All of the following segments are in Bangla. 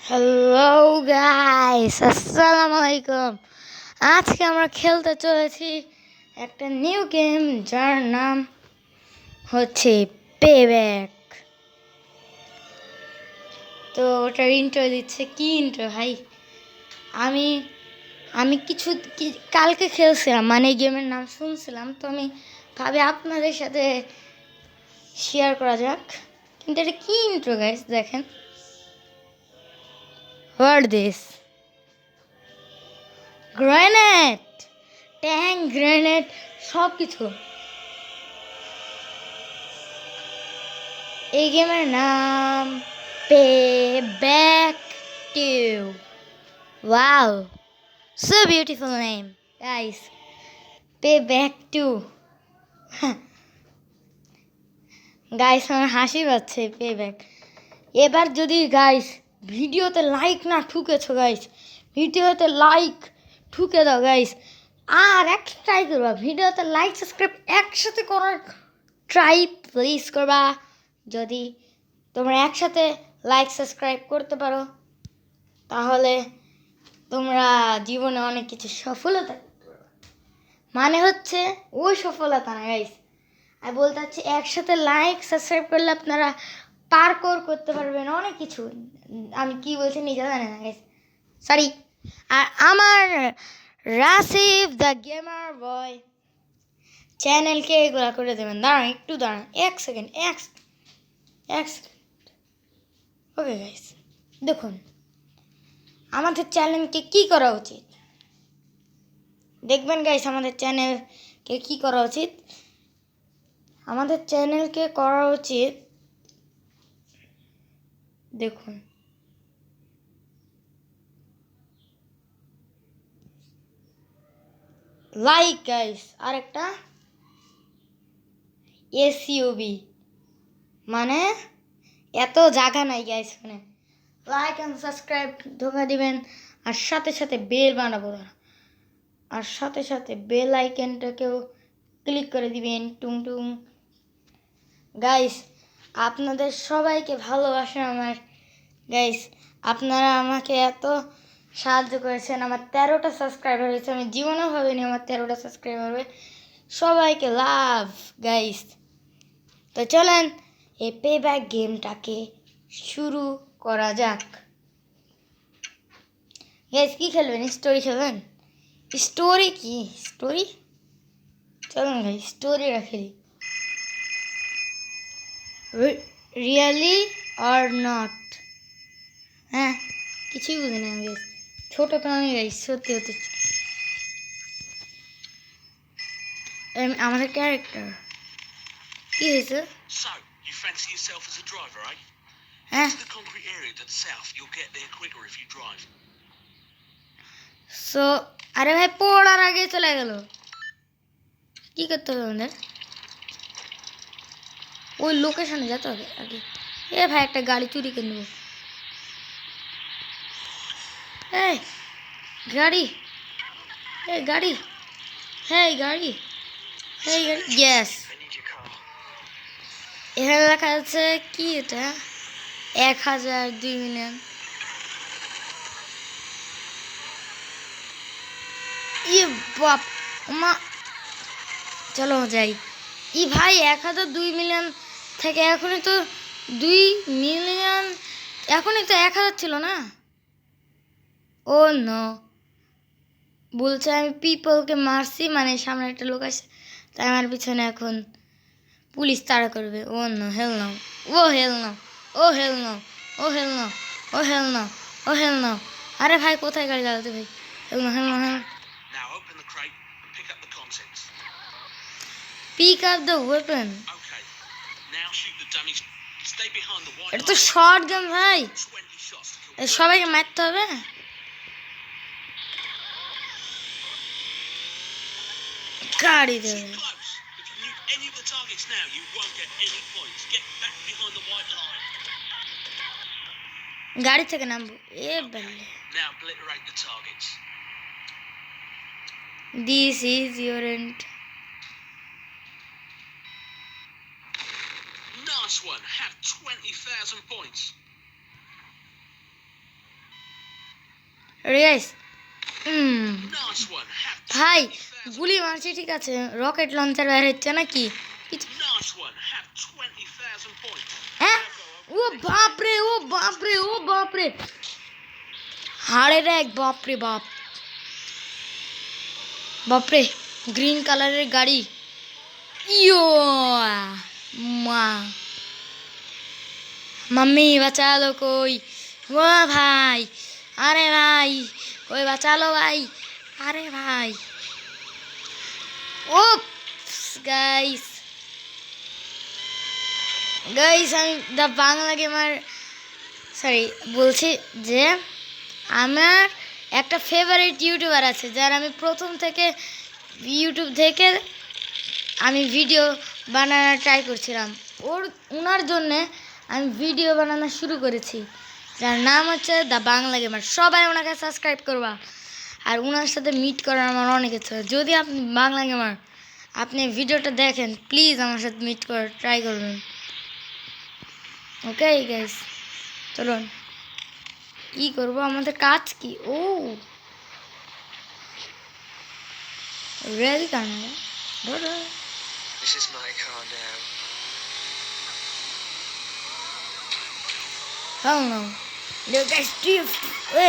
হ্যালো গাইস, আসসালামু আলাইকুম। আজকে আমরা খেলতে চলেছি একটা নিউ গেম, যার নাম হচ্ছে পেব্যাক। তো ওটার ইন্ট্রো দিচ্ছে। কি ইন্ট্রো ভাই? আমি আমি কালকে খেলছিলাম, মানে গেমের নাম শুনছিলাম, তো আমি ভাবি আপনাদের সাথে শেয়ার করা যাক। কিন্তু এটা কি ইন্ট্রো গাইস, দেখেন। What this? Grenade, tank, grenade, সব কিছু। এই গেমের নাম Payback 2. Wow, so beautiful name, guys. Payback 2. Guys, আমার হাসি পাচ্ছে। Payback। এবার যদি গাইস ভিডিওতে লাইক না ঠুকেছো গাইস, ভিডিওতে লাইক ঠুকে দাও গাইস। আর একটা ট্রাই করবা, ভিডিওতে লাইক সাবস্ক্রাইব একসাথে করার ট্রাই প্লিজ করবা। যদি তোমরা একসাথে লাইক সাবস্ক্রাইব করতে পারো, তাহলে তোমরা জীবনে অনেক কিছু সফলতা, মানে হচ্ছে ওই সফলতা না গাইস, আমি বলতে চাচ্ছি একসাথে লাইক সাবস্ক্রাইব করলে আপনারা পার্কোর করতে পারবেন অনেক কিছু। আমি কি বলছি নিজে জানি না গাইস, সরি। আর আমার রাসিফ দ্য গেমার বয় চ্যানেলকে এগুলো করে দেবেন। দাঁড়ান, একটু দাঁড়ান, এক সেকেন্ড। ওকে গাইস, দেখুন আমাদের চ্যানেলকে কি করা উচিত। দেখবেন গাইস, আমাদের চ্যানেলকে কি করা উচিত। আমাদের চ্যানেলকে করা উচিত, দেখুন, লাইক গাইস, আরেকটা এসইউবি, মানে এত জায়গা নাই গাইস, মানে লাইক অ্যান্ড সাবস্ক্রাইব ধোকা দিবেন। আর সাথে সাথে বেল বানাবো, আর সাথে সাথে বেল আইকনটাকেও ক্লিক করে দিবেন, টুং টুং। গাইস, আপনাদের সবাইকে ভালোবাসা আমার। গাইস, আপনারা আমাকে এত সাহায্য করেছেন। আমার 13টা সাবস্ক্রাইবার হয়েছে, আমি জীবনেও ভাবিনি আমার 13টা সাবস্ক্রাইবার হবে। সবাইকে লাভ গাইস। তো চলেন এই পেব্যাক গেমটাকে শুরু করা যাক। গাইস, কি খেলবেন? স্টোরি খেলবেন? স্টোরি কি? স্টোরি, চলুন ভাই স্টোরি রাখি। Really or not? হ্যাঁ, কিছুই বুঝিনি আমি গাইস, ছোট তো আমি গাইস, সত্যি হতে। আমাদের ক্যারেক্টার কি হয়েছে? So, you fancy yourself as a driver, eh? হ্যাঁ, To the concrete area to the south. You'll get there quicker if you drive. So আরে ভাই, পড়ার আগে চলে গেল। কি করতে হবে আমাদের? ওই লোকেশনে যেতে হবে আগে। এ ভাই, একটা গাড়ি চুরি করে নেবো। এই গাড়ি, এই গাড়ি, এই গাড়ি, এই গাড়ি, ইয়েস। এখানে লেখা আছে কি এটা? 1000, 2 মিলিয়ন। ইয়ে বাপ মা, চলো যাই। ভাই, 1000, 2 মিলিয়ন থেকে এখনই তো 2 মিলিয়ন, এখনই তো 1000 ছিল না? ও নো, বলছে আমি পিপলকে মারছি, মানে সামনে একটা লোক আসে, তাই আমার পিছনে এখন পুলিশ তাড়া করবে। Oh no, hell now, oh hell now, oh hell now, oh hell now, oh hell now, oh hell now. আরে ভাই, কোথায় গাড়ি চালাতে ভাই? Hell now, hell now, hell. Now open the crate and pick up the contents. Pick up the weapon. Okay. Now shoot the dummies. Stay behind the white এটা তো line. শর্ট গান ভাই, 20 shots to kill. সবাইকে মারতে হবে। গাড়ি দেবে। Too close. If you nuke any of the targets now, you won't get any points. Get back behind the white line. গাড়ি থেকে নামবো। এ বলে, Now obliterate the targets. This is your and. Nice one. Have 20,000 points. Guys Nice one. Have ভাই 20,000 গুলি মারছি ঠিক আছে, রকেট লঞ্চার বের হচ্ছে নাকি কিছু? Nice one. Have 20,000 points. হ্যাঁ, ও বাপরে, ও বাপরে, ও বাপরে, হাড়ের এক বাপরে বাপ, বাপরে গ্রিন কালারের গাড়ি, ইয়ো মা, मम्मी बचा लो कोई, वो भाई, अरे भाई कोई बचा लो भाई, अरे भाई, ओप्स गाइस, গাইস আমি দ্য বাংলা গেমার সরি বলছি যে আমার একটা ফেভারিট ইউটিউবার আছে যার আমি প্রথম থেকে ইউটিউব থেকে আমি ভিডিও বানানোর ট্রাই করছিলাম, ওনার জন্যে আমি ভিডিও বানানো শুরু করেছি, যার নাম হচ্ছে দ্য বাংলা গেমার। সবাই ওনাকে সাবস্ক্রাইব করবা, আর ওনার সাথে মিট করার আমার অনেক ইচ্ছা। যদি আপনি বাংলা গেমার আপনি ভিডিওটা দেখেন, প্লিজ আমার সাথে মিট করার ট্রাই করবেন। ওকে গাইস, চলুন কি করবো, আমাদের কাজ কি? ও রেল কানা, This is my car now. hell no, look guys drift,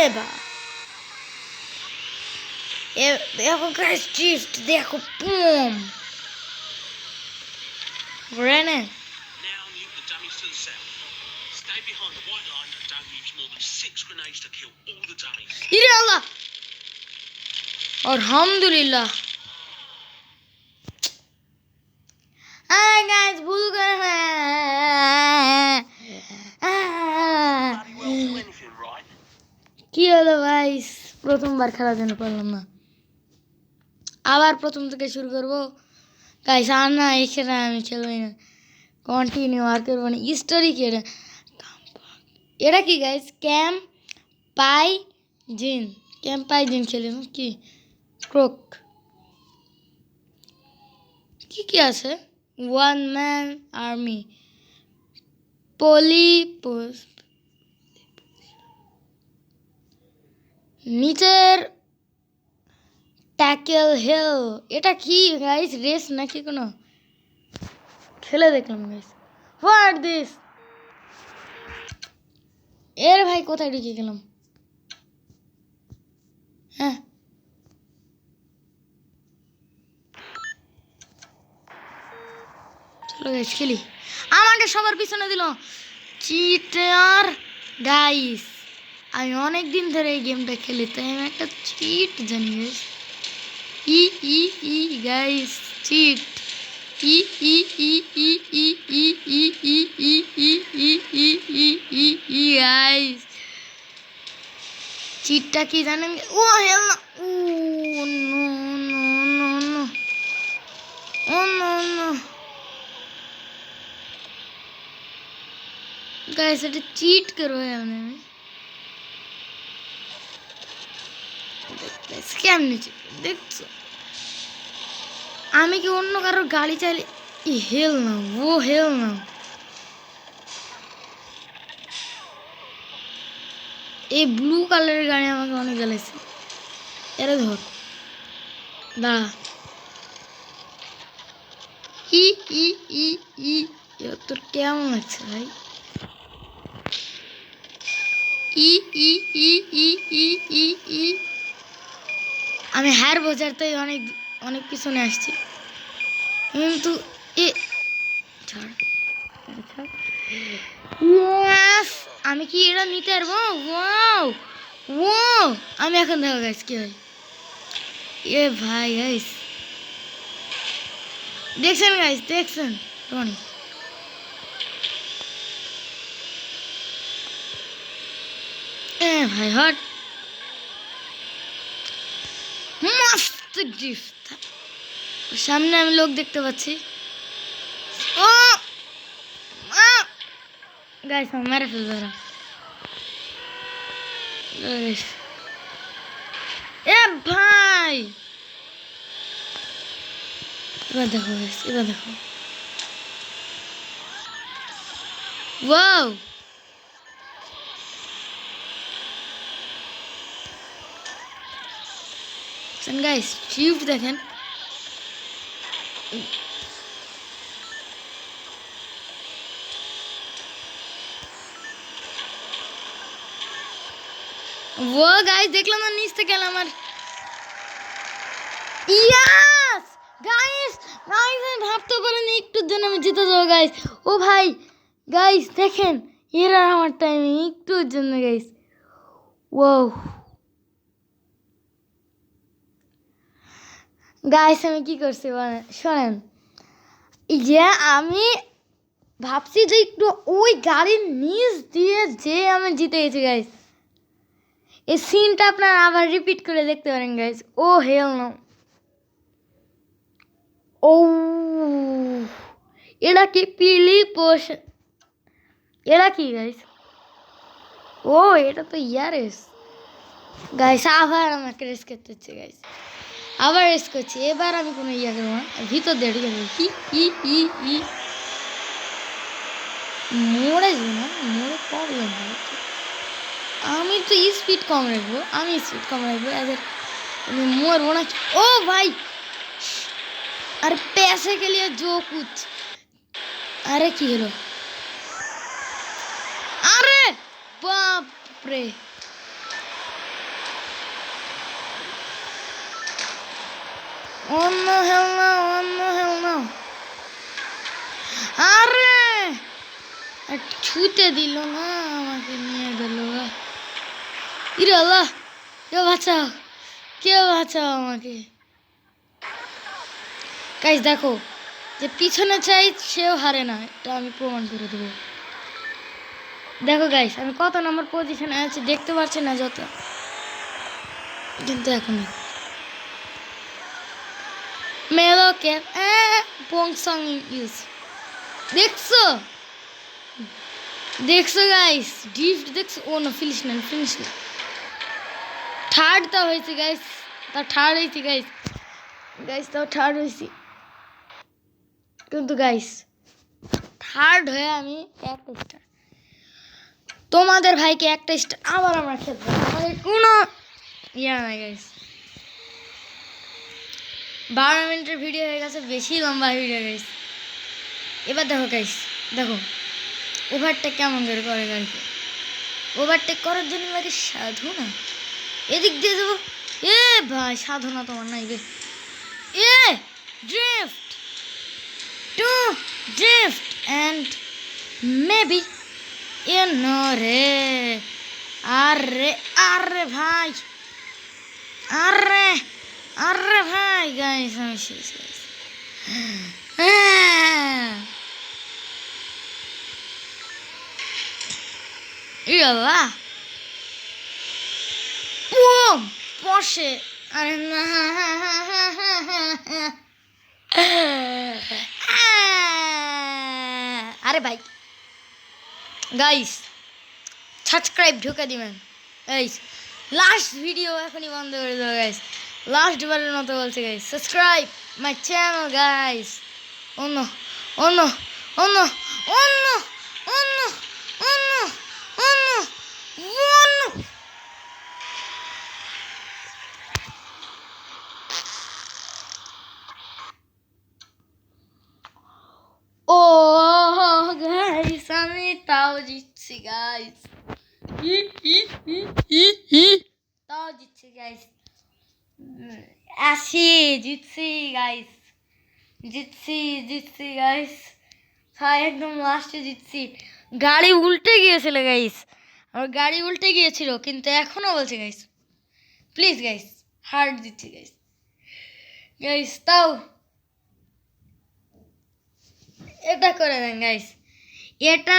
এবা দেখো গাইস drift, দেখো পুম Rene. Now mute the dummies to the south. Stay behind the white line and don't use more than 6 grenades to kill all the dummies. ইরে আল্লাহ, আলহামদুলিল্লাহ। হাই গাইস, ভুল করে Bloody well do anything right. কি হলো গাইস, প্রথমবার খেলার জন্য পারলাম না, আবার প্রথম থেকে শুরু করবো গাইস। আর না এখানে আমি খেলবই না, কন্টিনিউ আর করবো না, স্টোরি কি এটা? এটা কি গাইস? ক্যাম্প পাই জিন, ক্যাম্প পাই জিন খেলি না কি? ক্রোক কি কি আছে? ওয়ান ম্যান আর্মি, পলি পোস্ট, নিচের ট্যাকেল হিল, এটা কি গাইস? রেস নাকি কোনো? খেলে দেখলাম গাইস, হোয়াট দিস? এর ভাই কোথায় ঢুকে গেলাম? হ্যাঁ চলো গাইস খেলি। আমাকে সবার পিছনে দিল, চিটার গাইস। আমি অনেক দিন ধরে এই গেমটা খেলি, তাই আমি একটা চিট জানি গাইস। ই ই ই গাইস চিট, ই ই ই ই ই ই ই ই ই ই ই ই ই ই ই গাইস। চিটটা কি জানেন? ও হেল না, ও নো নো নো নো, ও নো নো गाइस, এটা চিট করবো আমি। কেমনি দেখছো? আমি কি অন্য কারোর গাড়ি চাইলে? হেল না, ও হেল না, এই ব্লু কালারের গাড়ি আমাকে অনেক জ্বালাইছে। এরে ধর, দাঁড়া, ই ই ই ই, তোর কেমন লাগছে ভাই? ই ই ই ই ই ই ই, আমি হার বোঝার তাই অনেক অনেক পিছনে আসছি, কিন্তু এ ছাড় ছাড়। Yes! আমি কি এটা নিতে পারবো? ওয়াও ওয়াও, আমি এখন দেখো গাইস কি হয়। এ ভাই গাইস, দেখছেন গাইস, দেখছেন টনি? এ ভাই হট, মস্ত ড্রিফট, সামনে আমি লোক দেখতে পাচ্ছি। ও গাইস আমার মেরে ফেলবে ওরা। এ ভাই, এবার দেখো গাইস, এবার দেখো, ওয়াও গাইস শিফট দেখেন, ও গাইস দেখলাম না নিচ থেকে গেলাম আর ইয়াস গাইস গাইস আমি ভাবতে পারিনি একটুর জন্য আমি জিতে যাবো গাইস। ও ভাই গাইস দেখেন এরা আমার টাইমে একটুর জন্য গাইস। ওয়াও গাইস আমি কি করছি শোনেন, এই যে আমি ভাবছি যে একটু ওই গাড়ির নিচ দিয়ে যে আমি জিতে গেছি গাইস। এই সিনটা আপনারা আবার রিপিট করে দেখতে পারেন গাইস। ও হেল নো, ও এটা কি পিলি পোষ, এটা কি গাইস? ও এটা তো ইয়ারেস গাইস। আবার আমাকে রেস করতে হচ্ছে গাইস, আবার রেস করছি। এবার আমি কোনো ইয়া করবো না, ভিতর দিয়ে ঢুকে যাবো। কি মোড়ে যাবো না, মোড়ে প্রবলেম হবে। আমি তো স্পিড কম রাখবো, এদের আমি মরবো না। ও ভাই अरे पैसे के लिए जो कुछ, अरे की हलो, अरे बाप रे oh no hell no, अरे छूते दिल ना আমাকে নিয়ে গেল। ইরে আল্লাহ কেউ বাঁচাও আমাকে গাইস। দেখো যে পিছনে চাই সেও হারে না, এটা আমি প্রমাণ করে দেবো। দেখো গাইস আমি কত নম্বর পজিশনে আছি দেখতে পাচ্ছি না যত, কিন্তু এখন মেলো কে পংসং ইউজ দেখছো গাইস, ডিফট দেখছো। ও না ফিনিশ না থার্ড তো হয়েছে গাইস, থার্ড হয়েছি কিন্তু গাইস থার্ড হয়ে আমি একটা স্টার, তোমাদের ভাইকে একটা স্টার। আবার আমরা খেলবো, আমাদের কোনো ইয়া নাই গাইস। 12 মিনিটের ভিডিও হয়ে গেছে, বেশি লম্বা ভিডিও গাইস। এবার দেখো গাইস, দেখো ওভারটেক কেমন করে করে গাড়িকে। ওভারটেক করার জন্য লাগে সাধু না, এদিক দিয়ে যাবো। এ ভাই সাধনা তোমার নাই বে, a drift to drift and maybe a no রে, আরে ভাই আরে ভাই গাইস আমি শেষ গাইস। ইয়াল্লা ও বসে, আরে না আরে ভাই গাইস সাবস্ক্রাইব ঢুকে দিবেন গাইস। লাস্ট ভিডিও এখনই বন্ধ করে দেবো গাইস, লাস্ট বারের মতো বলছে guys, subscribe my channel guys. অন্য অন্য অন্য অন্য অন্য অন্য অন্য অন্য ও গাইস আমি তাও জিতছি গাইস, তাও জিতছি গাইস, জিতছি গাইস হ্যাঁ একদম লাস্টে জিতছি। গাড়ি উল্টে গিয়েছিল গাইস, আমার গাড়ি উল্টে গিয়েছিল কিন্তু এখনও বলছে গাইস প্লিজ গাইস হার্ট দিচ্ছি গাইস তাও এটা করে দেন গাইস, এটা